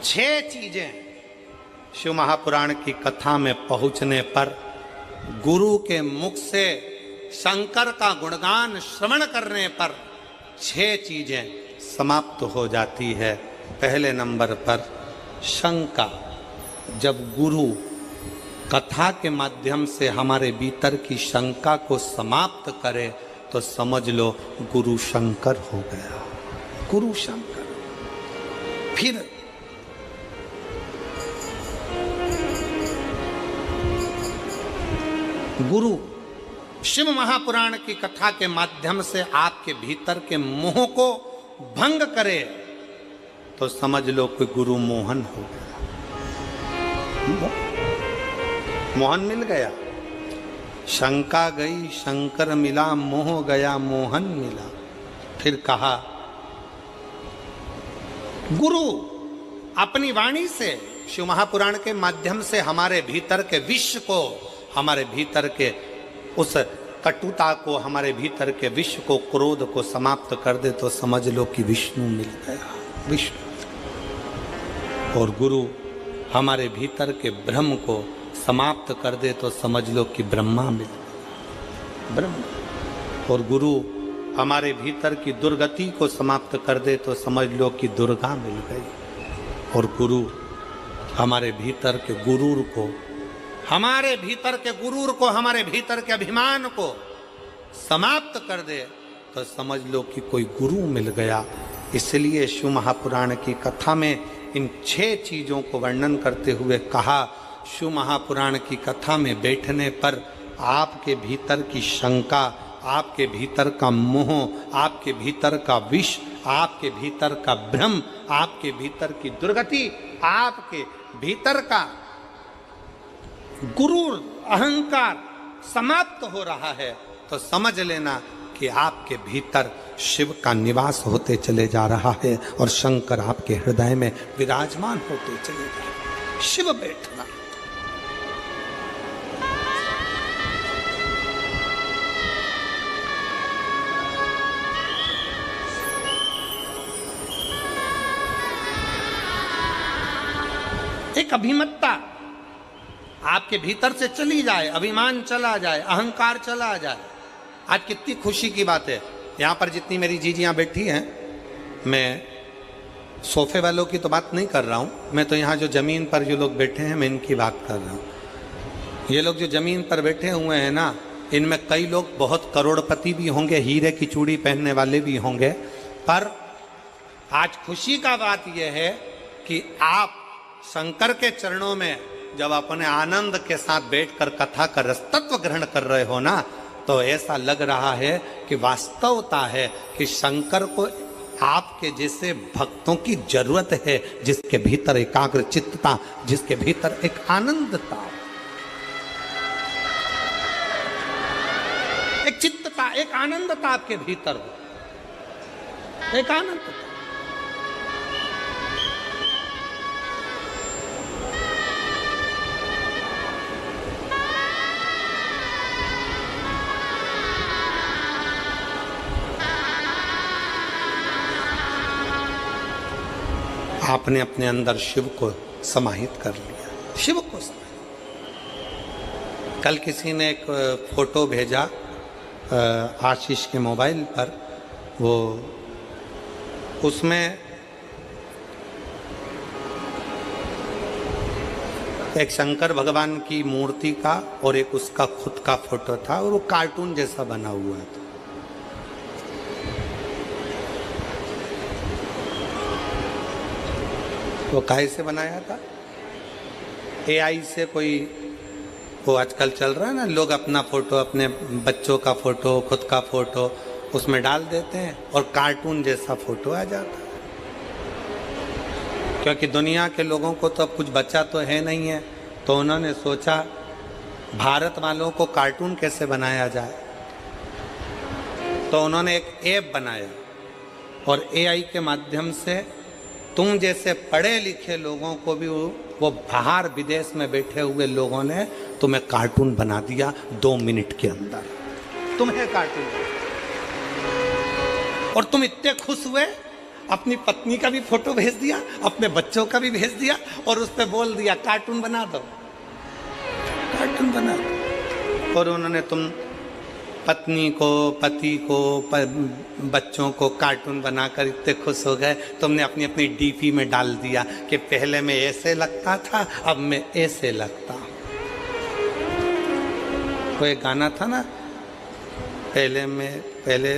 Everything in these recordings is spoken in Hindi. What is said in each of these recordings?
छह चीजें शिव महापुराण की कथा में पहुंचने पर गुरु के मुख से शंकर का गुणगान श्रवण करने पर छह चीजें समाप्त हो जाती है। पहले नंबर पर शंका। जब गुरु कथा के माध्यम से हमारे भीतर की शंका को समाप्त करे तो समझ लो गुरु शंकर हो गया। गुरु शंकर। फिर गुरु शिव महापुराण की कथा के माध्यम से आपके भीतर के मोह को भंग करे तो समझ लो कि गुरु मोहन हो गया। मोहन मिल गया। शंका गई, शंकर मिला, मोह गया, मोहन मिला। फिर कहा गुरु अपनी वाणी से शिव महापुराण के माध्यम से हमारे भीतर के विश्व को, हमारे भीतर के उस कटुता को, हमारे भीतर के विश्व को, क्रोध को समाप्त कर दे तो समझ लो कि विष्णु मिल गया। विष्णु। और गुरु हमारे भीतर के भ्रम को समाप्त कर दे तो समझ लो कि ब्रह्मा मिल गया। ब्रह्मा। और गुरु हमारे भीतर की दुर्गति को समाप्त कर दे तो समझ लो कि दुर्गा मिल गई। और गुरु हमारे भीतर के गुरूर को, हमारे भीतर के गुरूर को, हमारे भीतर के अभिमान को समाप्त कर दे तो समझ लो कि कोई गुरु मिल गया। इसलिए शिव महापुराण की कथा में इन छह चीजों को वर्णन करते हुए कहा, शिव महापुराण की कथा में बैठने पर आपके भीतर की शंका, आपके भीतर का मोह, आपके भीतर का विष, आपके भीतर का भ्रम, आपके भीतर की दुर्गति, आपके भीतर का गुरूर, अहंकार समाप्त हो रहा है तो समझ लेना कि आपके भीतर शिव का निवास होते चले जा रहा है और शंकर आपके हृदय में विराजमान होते चले जा रहे हैं। शिव बैठना। एक अभिमत्ता आपके भीतर से चली जाए, अभिमान चला जाए, अहंकार चला जाए। आज कितनी खुशी की बात है, यहाँ पर जितनी मेरी जीजियाँ बैठी हैं, मैं सोफे वालों की तो बात नहीं कर रहा हूँ, मैं तो यहाँ जो ज़मीन पर जो लोग बैठे हैं मैं इनकी बात कर रहा हूँ। ये लोग जो ज़मीन पर बैठे हुए हैं ना, इनमें कई लोग बहुत करोड़पति भी होंगे, हीरे की चूड़ी पहनने वाले भी होंगे, पर आज खुशी का बात यह है कि आप शंकर के चरणों में जब अपने आनंद के साथ बैठकर कथा का रसतत्व ग्रहण कर रहे हो ना, तो ऐसा लग रहा है कि वास्तवता है कि शंकर को आपके जैसे भक्तों की जरूरत है, जिसके भीतर एकाग्र चित्तता, जिसके भीतर एक आनंदता, एक चित्तता, एक आनंदता आपके भीतर हो, एक आनंदता। आपने अपने अंदर शिव को समाहित कर लिया। शिव को समाहित। कल किसी ने एक फोटो भेजा आशीष के मोबाइल पर, वो उसमें एक शंकर भगवान की मूर्ति का और एक उसका खुद का फोटो था और वो कार्टून जैसा बना हुआ था। वो काहे से बनाया था? AI से कोई, वो आजकल चल रहा है ना, लोग अपना फोटो, अपने बच्चों का फोटो, खुद का फोटो उसमें डाल देते हैं और कार्टून जैसा फोटो आ जाता है। क्योंकि दुनिया के लोगों को तो अब कुछ बचा तो है नहीं है, तो उन्होंने सोचा भारत वालों को कार्टून कैसे बनाया जाए, तो उन्होंने एक ऐप बनाया और AI के माध्यम से तुम जैसे पढ़े लिखे लोगों को भी वो बाहर विदेश में बैठे हुए लोगों ने तुम्हें कार्टून बना दिया 2 मिनट के अंदर, तुम्हें कार्टून। और तुम इतने खुश हुए अपनी पत्नी का भी फोटो भेज दिया, अपने बच्चों का भी भेज दिया और उस पर बोल दिया कार्टून बना दो, कार्टून बना दो। और उन्होंने तुम पत्नी को, पति को, बच्चों को कार्टून बनाकर इतने खुश हो गए, तुमने अपनी अपनी डीपी में डाल दिया कि पहले मैं ऐसे लगता था, अब मैं ऐसे लगता हूं। कोई गाना था ना, पहले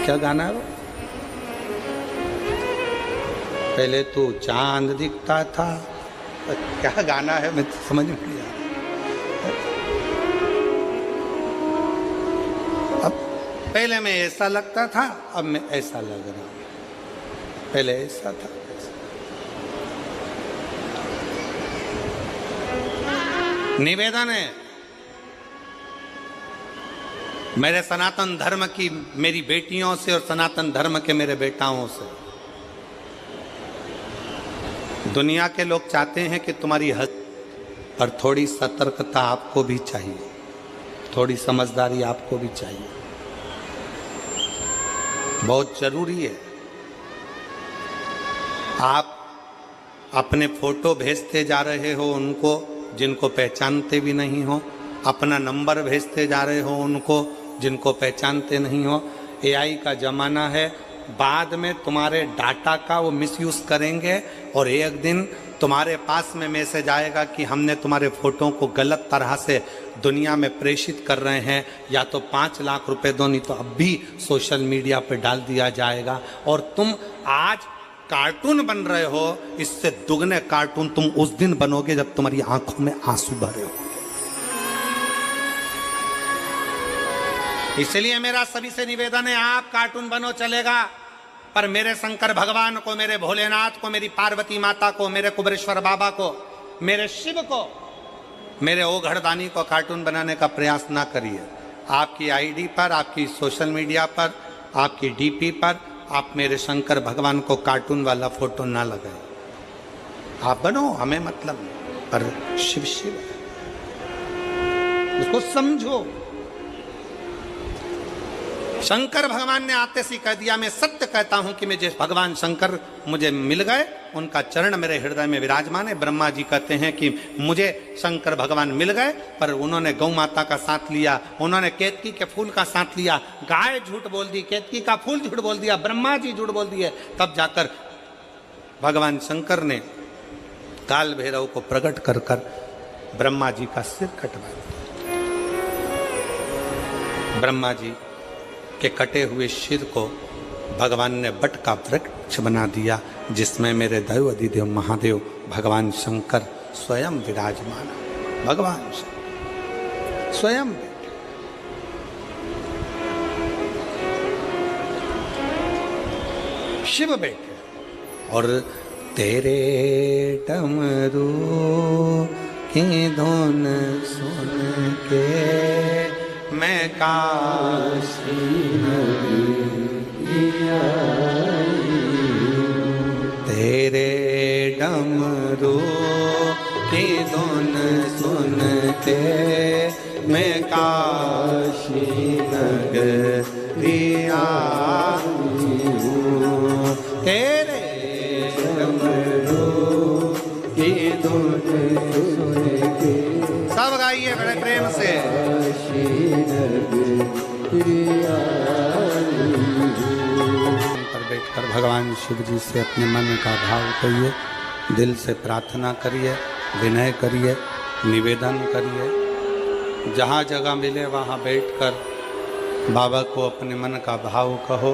क्या गाना है वो? पहले तो चांद दिखता था, क्या गाना है मैं समझ में नहीं आ रहा। अब पहले मैं ऐसा लगता था, अब मैं ऐसा लग रहा हूं, पहले ऐसा था। निवेदन है मेरे सनातन धर्म की मेरी बेटियों से और सनातन धर्म के मेरे बेटाओं से, दुनिया के लोग चाहते हैं कि तुम्हारी हद पर थोड़ी सतर्कता आपको भी चाहिए, थोड़ी समझदारी आपको भी चाहिए, बहुत जरूरी है। आप अपने फोटो भेजते जा रहे हो उनको जिनको पहचानते भी नहीं हो, अपना नंबर भेजते जा रहे हो उनको जिनको पहचानते नहीं हो। एआई का ज़माना है, बाद में तुम्हारे डाटा का वो मिसयूज़ करेंगे और एक दिन तुम्हारे पास में मैसेज आएगा कि हमने तुम्हारे फ़ोटो को गलत तरह से दुनिया में प्रेषित कर रहे हैं, या तो 5 लाख रुपए दो, नहीं तो अब भी सोशल मीडिया पे डाल दिया जाएगा। और तुम आज कार्टून बन रहे हो, इससे दुगने कार्टून तुम उस दिन बनोगे जब तुम्हारी आंखों में आंसू भरे हो। इसलिए मेरा सभी से निवेदन है, आप कार्टून बनो चलेगा, पर मेरे शंकर भगवान को, मेरे भोलेनाथ को, मेरी पार्वती माता को, मेरे कुबेरेश्वर बाबा को, मेरे शिव को, मेरे ओघड़दानी को कार्टून बनाने का प्रयास ना करिए। आपकी आईडी पर, आपकी सोशल मीडिया पर, आपकी डीपी पर आप मेरे शंकर भगवान को कार्टून वाला फोटो ना लगाए। आप बनो, हमें मतलब नहीं, पर शिव शिव है, उसको समझो। शंकर भगवान ने आते सी कह दिया, मैं सत्य कहता हूं कि मुझे भगवान शंकर मुझे मिल गए, उनका चरण मेरे हृदय में विराजमान है। ब्रह्मा जी कहते हैं कि मुझे शंकर भगवान मिल गए, पर उन्होंने गौ माता का साथ लिया, उन्होंने केतकी के फूल का साथ लिया, गाय झूठ बोल दी, केतकी का फूल झूठ बोल दिया, ब्रह्मा जी झूठ बोल दिए, तब जाकर भगवान शंकर ने काल भैरव को प्रकट कर कर ब्रह्मा जी का सिर कटवा दिया। ब्रह्मा जी के कटे हुए सिर को भगवान ने बट का वृक्ष बना दिया, जिसमें मेरे दैव अधिदेव महादेव भगवान शंकर स्वयं विराजमान। भगवान स्वयं शिव बैठे और तेरे डमरू की धुन सुन के मैं काशी तेरे डमरू की धुन सुन के मैं काशी नगरी आई हूँ। तेरे डमरू की धुन सुन के, सब गाइए बड़े प्रेम से। पर बैठकर भगवान शिव जी से अपने मन का भाव कहिए, दिल से प्रार्थना करिए, विनय करिए, निवेदन करिए। जहाँ जगह मिले वहाँ बैठकर बाबा को अपने मन का भाव कहो,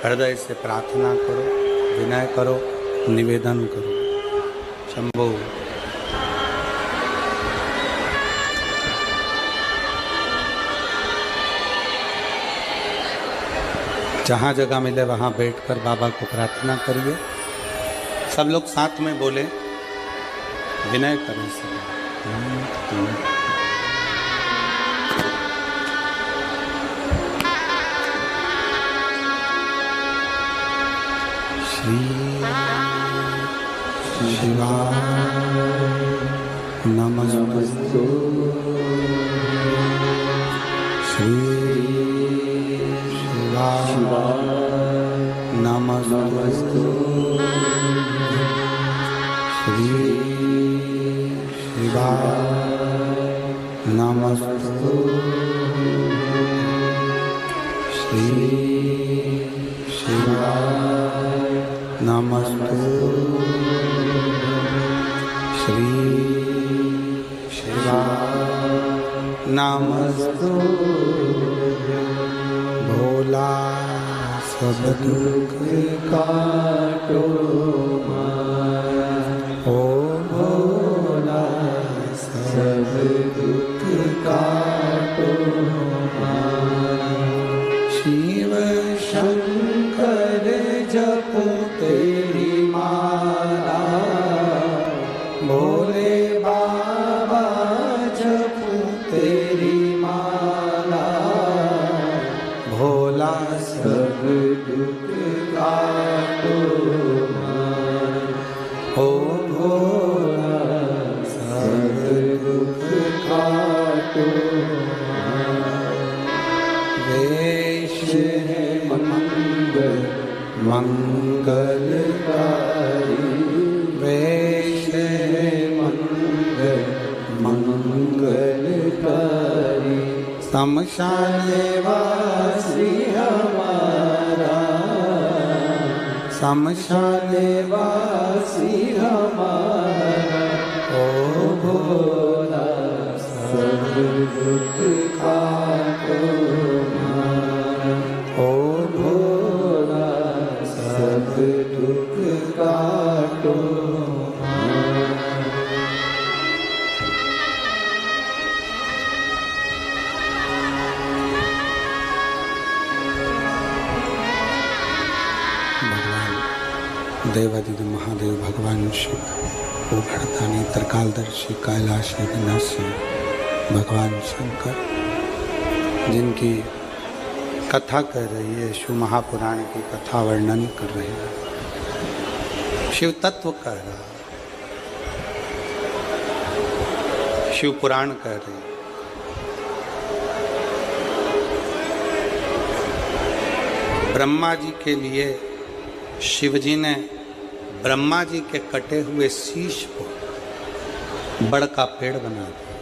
हृदय से प्रार्थना करो, विनय करो, निवेदन करो। शंभो। जहाँ जगह मिले वहाँ बैठकर बाबा को प्रार्थना करिए। सब लोग साथ में बोले, विनय करें सब। श्री शिवाय नमस्तु। श्री शिवाय नमस्तु श्री शिवाय नमस्तु श्री शिवाय नमस्तु श्री शिवाय नमस्तु भोला सब दुख काटो ओ भोला सब दुख काटो शिव शंकर जपो तेरी माला भोले बाबा जपो तेरी माला भोला सब दुख काटो ओ भोला सब दुख काटो वेश है मंगल मंगलकारी वेश है मंगल मंगलकारी शमशान वासी हमारा शमशान वासी हमारा ओ भोला सब दुख काटो ओ भोला सब दुख काटो देवादिदेव महादेव भगवान शिव भरतानी त्रिकालदर्शी कैलाशी विनाशी भगवान शंकर जिनकी कथा कर रही है शिव महापुराण की कथा वर्णन कर रही है शिव तत्व कह रहा है शिव पुराण कह रही है ब्रह्मा जी के लिए शिव जी ने ब्रह्मा जी के कटे हुए शीश को बड़ का पेड़ बना दिया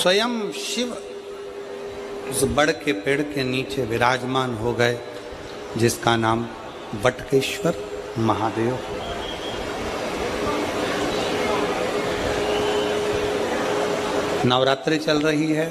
स्वयं शिव उस बड़ के पेड़ के नीचे विराजमान हो गए जिसका नाम वटकेश्वर महादेव। नवरात्रि चल रही है।